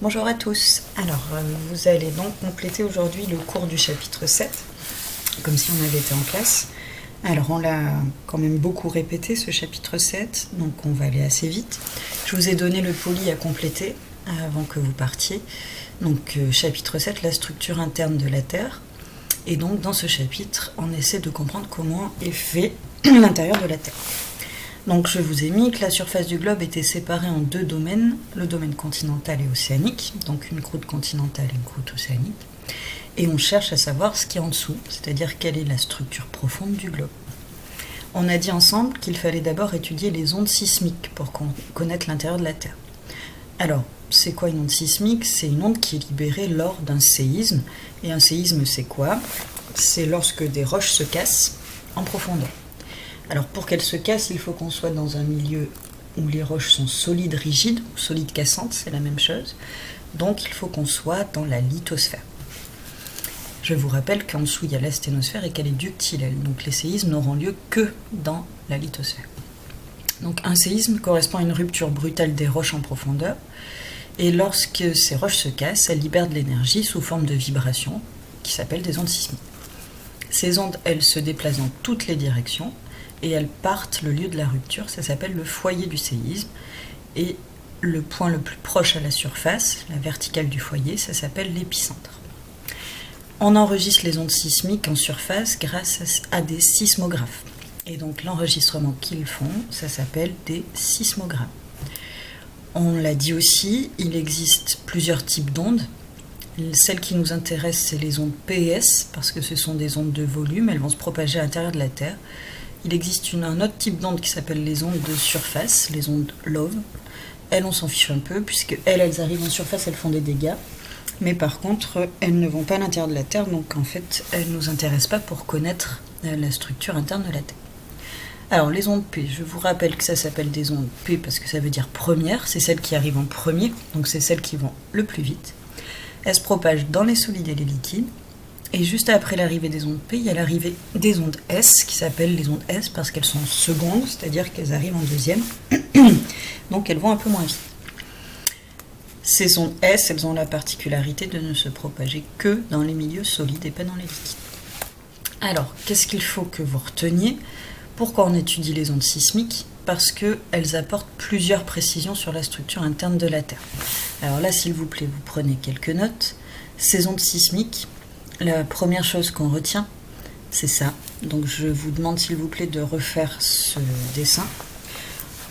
Bonjour à tous. Alors, vous allez donc compléter aujourd'hui le cours du chapitre 7, comme si on avait été en classe. Alors, on l'a quand même beaucoup répété, ce chapitre 7, donc on va aller assez vite. Je vous ai donné le poly à compléter avant que vous partiez. Donc, chapitre 7, la structure interne de la Terre. Et donc, dans ce chapitre, on essaie de comprendre comment est fait l'intérieur de la Terre. Donc je vous ai mis que la surface du globe était séparée en deux domaines, le domaine continental et océanique, donc une croûte continentale et une croûte océanique, et on cherche à savoir ce qui est en dessous, c'est-à-dire quelle est la structure profonde du globe. On a dit ensemble qu'il fallait d'abord étudier les ondes sismiques pour connaître l'intérieur de la Terre. Alors, c'est quoi une onde sismique ? C'est une onde qui est libérée lors d'un séisme, et un séisme c'est quoi ? C'est lorsque des roches se cassent en profondeur. Alors pour qu'elle se casse, il faut qu'on soit dans un milieu où les roches sont solides rigides, ou solides cassantes, c'est la même chose. Donc il faut qu'on soit dans la lithosphère. Je vous rappelle qu'en dessous il y a la sténosphère et qu'elle est ductilaire. Donc les séismes n'auront lieu que dans la lithosphère. Donc un séisme correspond à une rupture brutale des roches en profondeur. Et lorsque ces roches se cassent, elles libèrent de l'énergie sous forme de vibrations qui s'appellent des ondes sismiques. Ces ondes, elles se déplacent dans toutes les directions. Et elles partent le lieu de la rupture, ça s'appelle le foyer du séisme. Et le point le plus proche à la surface, la verticale du foyer, ça s'appelle l'épicentre. On enregistre les ondes sismiques en surface grâce à des sismographes. Et donc l'enregistrement qu'ils font, ça s'appelle des sismogrammes. On l'a dit aussi, il existe plusieurs types d'ondes. Celles qui nous intéressent, c'est les ondes PES, parce que ce sont des ondes de volume, elles vont se propager à l'intérieur de la Terre. Il existe un autre type d'onde qui s'appelle les ondes de surface, les ondes LOV. Elles, on s'en fiche un peu, puisque elles arrivent en surface, elles font des dégâts. Mais par contre, elles ne vont pas à l'intérieur de la Terre, donc en fait, elles ne nous intéressent pas pour connaître la structure interne de la Terre. Alors, les ondes P, je vous rappelle que ça s'appelle des ondes P parce que ça veut dire première, c'est celles qui arrivent en premier, donc c'est celles qui vont le plus vite. Elles se propagent dans les solides et les liquides. Et juste après l'arrivée des ondes P, il y a l'arrivée des ondes S, qui s'appellent les ondes S parce qu'elles sont secondes, c'est-à-dire qu'elles arrivent en deuxième. Donc elles vont un peu moins vite. Ces ondes S, elles ont la particularité de ne se propager que dans les milieux solides et pas dans les liquides. Alors, qu'est-ce qu'il faut que vous reteniez ? Pourquoi on étudie les ondes sismiques ? Parce qu'elles apportent plusieurs précisions sur la structure interne de la Terre. Alors là, s'il vous plaît, vous prenez quelques notes. Ces ondes sismiques, la première chose qu'on retient, c'est ça. Donc je vous demande s'il vous plaît de refaire ce dessin.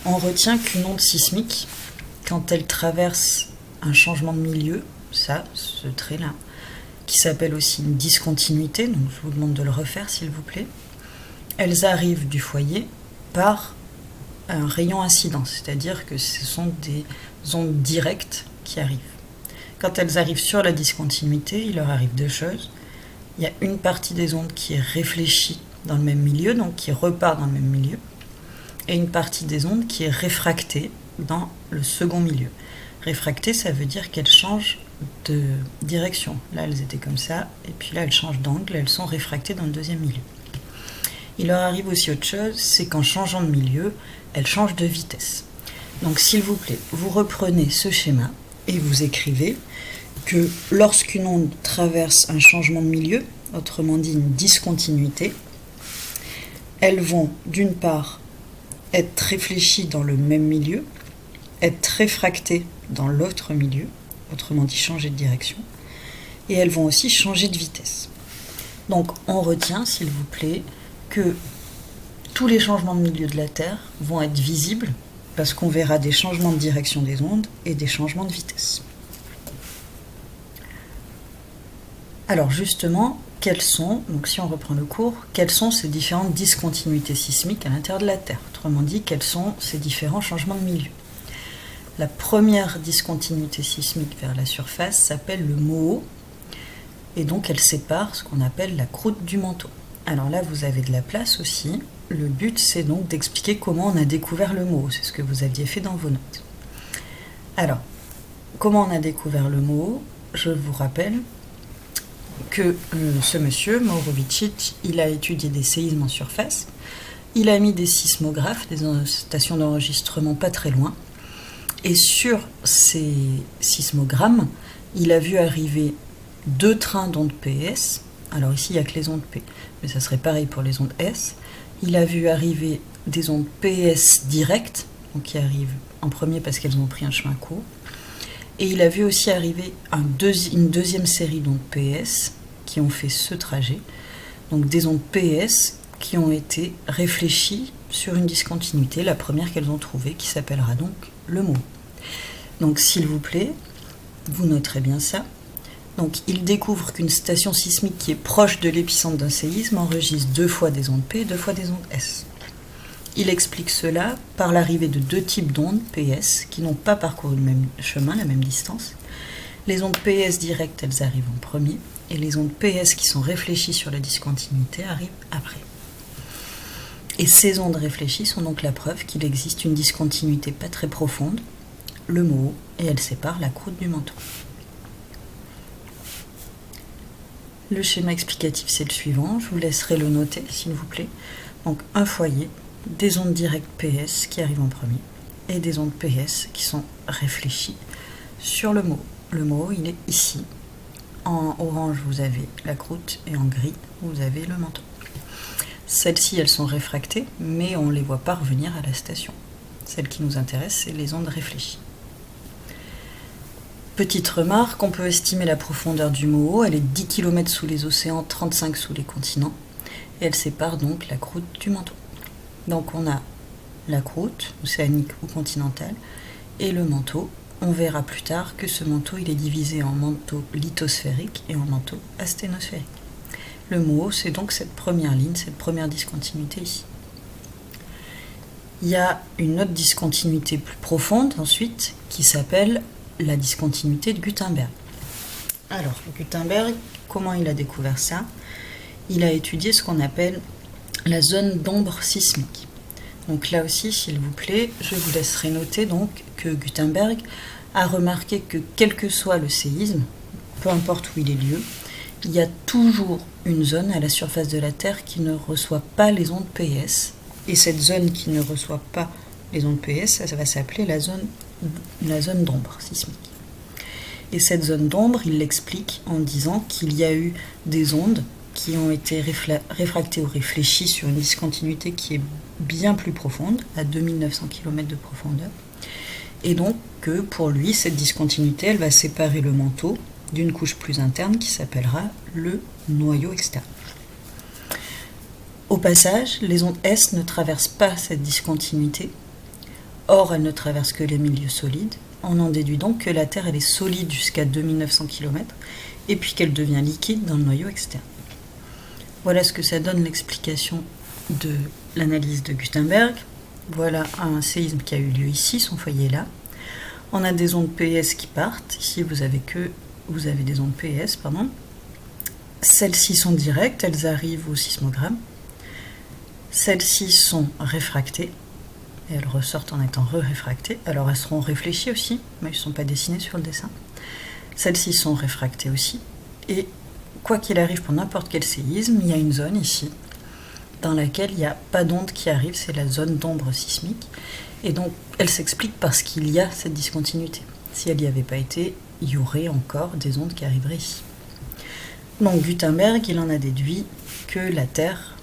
On retient qu'une onde sismique, quand elle traverse un changement de milieu, ça, ce trait-là, qui s'appelle aussi une discontinuité, donc je vous demande de le refaire s'il vous plaît, elles arrivent du foyer par un rayon incident, c'est-à-dire que ce sont des ondes directes qui arrivent. Quand elles arrivent sur la discontinuité, il leur arrive deux choses. Il y a une partie des ondes qui est réfléchie dans le même milieu, donc qui repart dans le même milieu, et une partie des ondes qui est réfractée dans le second milieu. Réfractée, ça veut dire qu'elles changent de direction. Là, elles étaient comme ça, et puis là, elles changent d'angle, elles sont réfractées dans le deuxième milieu. Il leur arrive aussi autre chose, c'est qu'en changeant de milieu, elles changent de vitesse. Donc, s'il vous plaît, vous reprenez ce schéma et vous écrivez que lorsqu'une onde traverse un changement de milieu, autrement dit une discontinuité, elles vont d'une part être réfléchies dans le même milieu, être réfractées dans l'autre milieu, autrement dit changer de direction, et elles vont aussi changer de vitesse. Donc on retient, s'il vous plaît, que tous les changements de milieu de la Terre vont être visibles parce qu'on verra des changements de direction des ondes et des changements de vitesse. Alors justement, donc si on reprend le cours, quelles sont ces différentes discontinuités sismiques à l'intérieur de la Terre ? Autrement dit, quels sont ces différents changements de milieu ? La première discontinuité sismique vers la surface s'appelle le MOO, et donc elle sépare ce qu'on appelle la croûte du manteau. Alors là, vous avez de la place aussi. Le but, c'est donc d'expliquer comment on a découvert le MOO. C'est ce que vous aviez fait dans vos notes. Alors, comment on a découvert le MOO ? Je vous rappelle que ce monsieur, Maurovicic, il a étudié des séismes en surface. Il a mis des sismographes, des stations d'enregistrement pas très loin. Et sur ces sismogrammes, il a vu arriver 2 trains d'ondes PS. Alors ici, il n'y a que les ondes P, mais ça serait pareil pour les ondes S. Il a vu arriver des ondes PS directes, donc qui arrivent en premier parce qu'elles ont pris un chemin court. Et il a vu aussi arriver une deuxième série d'ondes PS qui ont fait ce trajet. Donc des ondes PS qui ont été réfléchies sur une discontinuité, la première qu'elles ont trouvée, qui s'appellera donc le MOO. Donc s'il vous plaît, vous noterez bien ça. Donc il découvre qu'une station sismique qui est proche de l'épicentre d'un séisme enregistre 2 fois des ondes P et 2 fois des ondes S. Il explique cela par l'arrivée de 2 types d'ondes PS qui n'ont pas parcouru le même chemin, la même distance. Les ondes PS directes, elles arrivent en premier, et les ondes PS qui sont réfléchies sur la discontinuité arrivent après. Et ces ondes réfléchies sont donc la preuve qu'il existe une discontinuité pas très profonde, le MOO, et elle sépare la croûte du manteau. Le schéma explicatif, c'est le suivant, je vous laisserai le noter s'il vous plaît. Donc un foyer, des ondes directes PS qui arrivent en premier, et des ondes PS qui sont réfléchies sur le MOO. Le MOO, il est ici. En orange, vous avez la croûte, et en gris, vous avez le manteau. Celles-ci, elles sont réfractées, mais on ne les voit pas revenir à la station. Celle qui nous intéresse, c'est les ondes réfléchies. Petite remarque, on peut estimer la profondeur du MOO, elle est 10 km sous les océans, 35 sous les continents, et elle sépare donc la croûte du manteau. Donc on a la croûte, océanique ou continentale, et le manteau. On verra plus tard que ce manteau, il est divisé en manteau lithosphérique et en manteau asténosphérique. Le MOO, c'est donc cette première ligne, cette première discontinuité ici. Il y a une autre discontinuité plus profonde ensuite, qui s'appelle la discontinuité de Gutenberg. Alors, Gutenberg, comment il a découvert ça? Il a étudié ce qu'on appelle la zone d'ombre sismique. Donc là aussi, s'il vous plaît, je vous laisserai noter donc que Gutenberg a remarqué que quel que soit le séisme, peu importe où il ait lieu, il y a toujours une zone à la surface de la Terre qui ne reçoit pas les ondes PS. Et cette zone qui ne reçoit pas les ondes PS, ça va s'appeler la zone d'ombre sismique. Et cette zone d'ombre, il l'explique en disant qu'il y a eu des ondes qui ont été réfractées ou réfléchies sur une discontinuité qui est bien plus profonde, à 2900 km de profondeur. Et donc que pour lui, cette discontinuité, elle va séparer le manteau d'une couche plus interne qui s'appellera le noyau externe. Au passage, les ondes S ne traversent pas cette discontinuité. Or, elles ne traversent que les milieux solides. On en déduit donc que la Terre elle est solide jusqu'à 2900 km et puis qu'elle devient liquide dans le noyau externe. Voilà ce que ça donne l'explication de l'analyse de Gutenberg. Voilà un séisme qui a eu lieu ici, son foyer est là. On a des ondes PS qui partent. Ici, vous avez des ondes PS, pardon. Celles-ci sont directes, elles arrivent au sismogramme. Celles-ci sont réfractées. Et elles ressortent en étant réfractées. Alors elles seront réfléchies aussi, mais elles ne sont pas dessinées sur le dessin. Celles-ci sont réfractées aussi. Et quoi qu'il arrive pour n'importe quel séisme, il y a une zone ici dans laquelle il n'y a pas d'onde qui arrive, c'est la zone d'ombre sismique. Et donc elle s'explique parce qu'il y a cette discontinuité. Si elle n'y avait pas été, il y aurait encore des ondes qui arriveraient ici. Donc Gutenberg, il en a déduit que la Terre,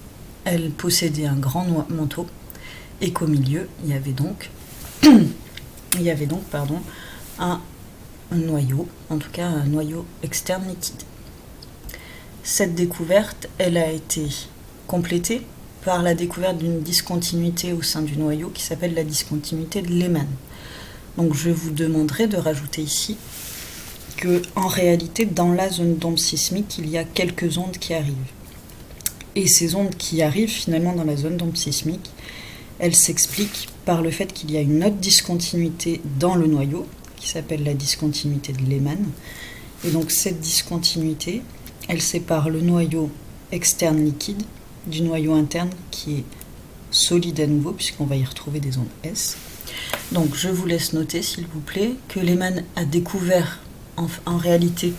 elle possédait un grand manteau et qu'au milieu, il y avait donc, un noyau, en tout cas un noyau externe liquide. Cette découverte, elle a été complétée par la découverte d'une discontinuité au sein du noyau qui s'appelle la discontinuité de Lehmann. Donc je vous demanderai de rajouter ici que, en réalité, dans la zone d'ombre sismique, il y a quelques ondes qui arrivent. Et ces ondes qui arrivent finalement dans la zone d'ombre sismique, elles s'expliquent par le fait qu'il y a une autre discontinuité dans le noyau, qui s'appelle la discontinuité de Lehmann. Et donc cette discontinuité, elle sépare le noyau externe liquide du noyau interne qui est solide à nouveau, puisqu'on va y retrouver des ondes S. Donc je vous laisse noter, s'il vous plaît, que Lehmann a découvert en réalité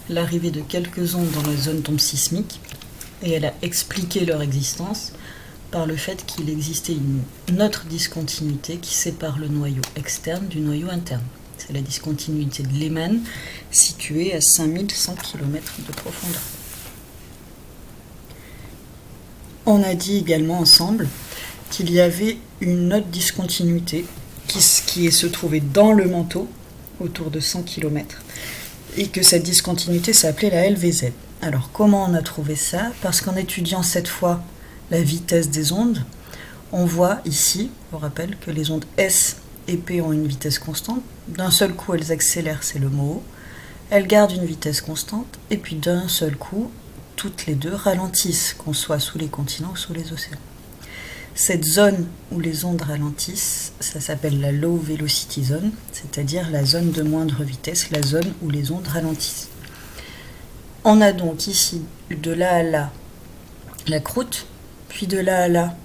l'arrivée de quelques ondes dans la zone d'ombre sismique, et elle a expliqué leur existence par le fait qu'il existait une autre discontinuité qui sépare le noyau externe du noyau interne. C'est la discontinuité de Lehmann, située à 5100 km de profondeur. On a dit également ensemble qu'il y avait une autre discontinuité qui se trouvait dans le manteau, autour de 100 km, et que cette discontinuité s'appelait la LVZ. Alors comment on a trouvé ça? Parce qu'en étudiant cette fois la vitesse des ondes, on voit ici, je vous rappelle, que les ondes S et P ont une vitesse constante. D'un seul coup, elles accélèrent, c'est le mot. Elles gardent une vitesse constante, et puis d'un seul coup, toutes les deux ralentissent, qu'on soit sous les continents ou sous les océans. Cette zone où les ondes ralentissent, ça s'appelle la low velocity zone, c'est-à-dire la zone de moindre vitesse, la zone où les ondes ralentissent. On a donc ici, de là à là, la croûte, puis de là à là,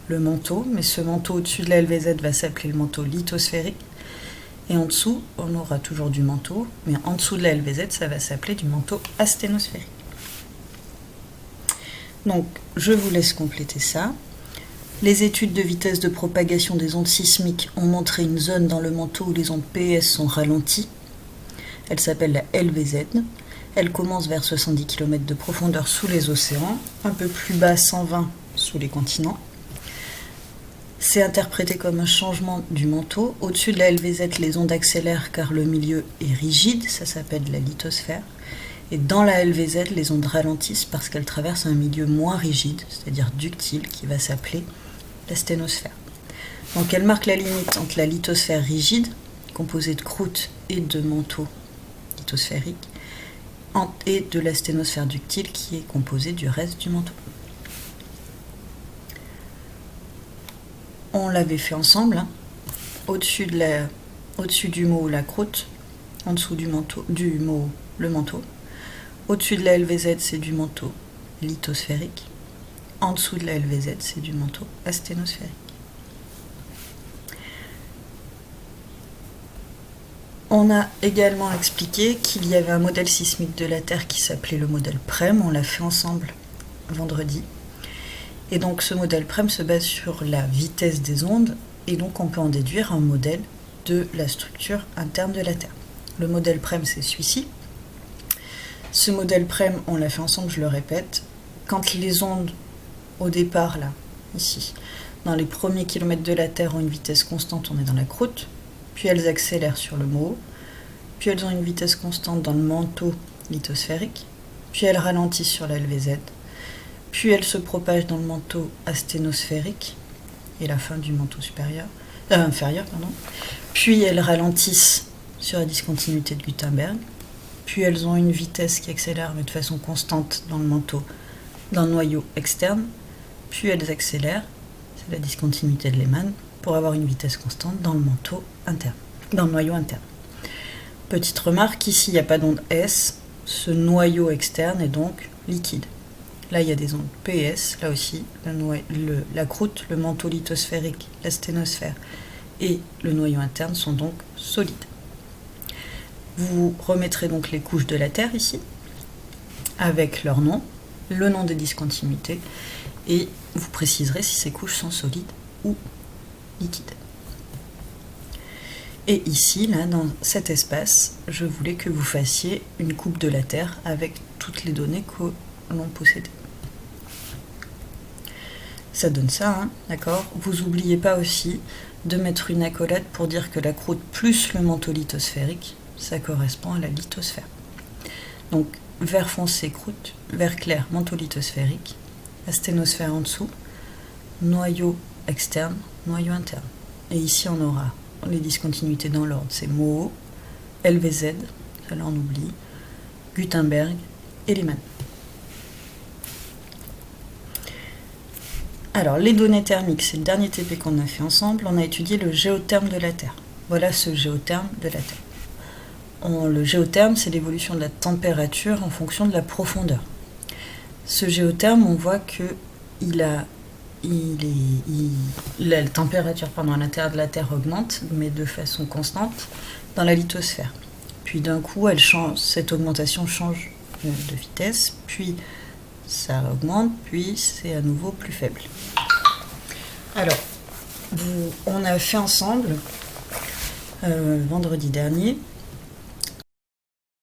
le manteau, mais ce manteau au-dessus de la LVZ va s'appeler le manteau lithosphérique, et en dessous, on aura toujours du manteau, mais en dessous de la LVZ, ça va s'appeler du manteau asténosphérique. Donc, je vous laisse compléter ça. Les études de vitesse de propagation des ondes sismiques ont montré une zone dans le manteau où les ondes PS sont ralenties. Elle s'appelle la LVZ. Elle commence vers 70 km de profondeur sous les océans, un peu plus bas, 120 sous les continents. C'est interprété comme un changement du manteau. Au-dessus de la LVZ, les ondes accélèrent car le milieu est rigide, ça s'appelle la lithosphère. Et dans la LVZ, les ondes ralentissent parce qu'elles traversent un milieu moins rigide, c'est-à-dire ductile, qui va s'appeler la sténosphère. Donc elle marque la limite entre la lithosphère rigide, composée de croûte et de manteau lithosphérique, et de la sténosphère ductile, qui est composée du reste du manteau. On l'avait fait ensemble, hein. Au-dessus du mot la croûte, en dessous du mot le manteau. Au-dessus de la LVZ, c'est du manteau lithosphérique. En dessous de la LVZ, c'est du manteau asténosphérique. On a également expliqué qu'il y avait un modèle sismique de la Terre qui s'appelait le modèle PREM. On l'a fait ensemble vendredi. Et donc ce modèle PREM se base sur la vitesse des ondes, et donc on peut en déduire un modèle de la structure interne de la Terre. Le modèle PREM, c'est celui-ci. Ce modèle PREM, on l'a fait ensemble, je le répète. Quand les ondes, au départ, là, ici, dans les premiers kilomètres de la Terre, ont une vitesse constante, on est dans la croûte, puis elles accélèrent sur le mot, puis elles ont une vitesse constante dans le manteau lithosphérique, puis elles ralentissent sur la LVZ, puis elles se propagent dans le manteau asténosphérique, et la fin du manteau inférieur, puis elles ralentissent sur la discontinuité de Gutenberg, puis elles ont une vitesse qui accélère mais de façon constante dans le manteau, dans le noyau externe, puis elles accélèrent, c'est la discontinuité de Lehmann, pour avoir une vitesse constante dans le manteau interne, dans le noyau interne. Petite remarque, ici il n'y a pas d'onde S, ce noyau externe est donc liquide. Là il y a des ondes PS, là aussi, la croûte, le manteau lithosphérique, la sténosphère et le noyau interne sont donc solides. Vous remettrez donc les couches de la Terre ici, avec leur nom, le nom des discontinuités, et vous préciserez si ces couches sont solides ou liquides. Et ici, là, dans cet espace, je voulais que vous fassiez une coupe de la Terre avec toutes les données que l'on possédait. Ça donne ça, hein, d'accord? Vous n'oubliez pas aussi de mettre une accolade pour dire que la croûte plus le manteau lithosphérique, ça correspond à la lithosphère. Donc, vert foncé, croûte, vert clair, manteau lithosphérique, asténosphère en dessous, noyau externe, noyau interne. Et ici, on aura les discontinuités dans l'ordre. C'est MOO, LVZ, ça là on oublie, Gutenberg et Lehmann. Alors, les données thermiques, c'est le dernier TP qu'on a fait ensemble. On a étudié le géotherme de la Terre. Voilà ce géotherme de la Terre. Le géotherme, c'est l'évolution de la température en fonction de la profondeur. Ce géotherme, on voit que la température à l'intérieur de la Terre augmente, mais de façon constante, dans la lithosphère. Puis d'un coup, cette augmentation change de vitesse, puis ça augmente, puis c'est à nouveau plus faible. Alors, on a fait ensemble, vendredi dernier,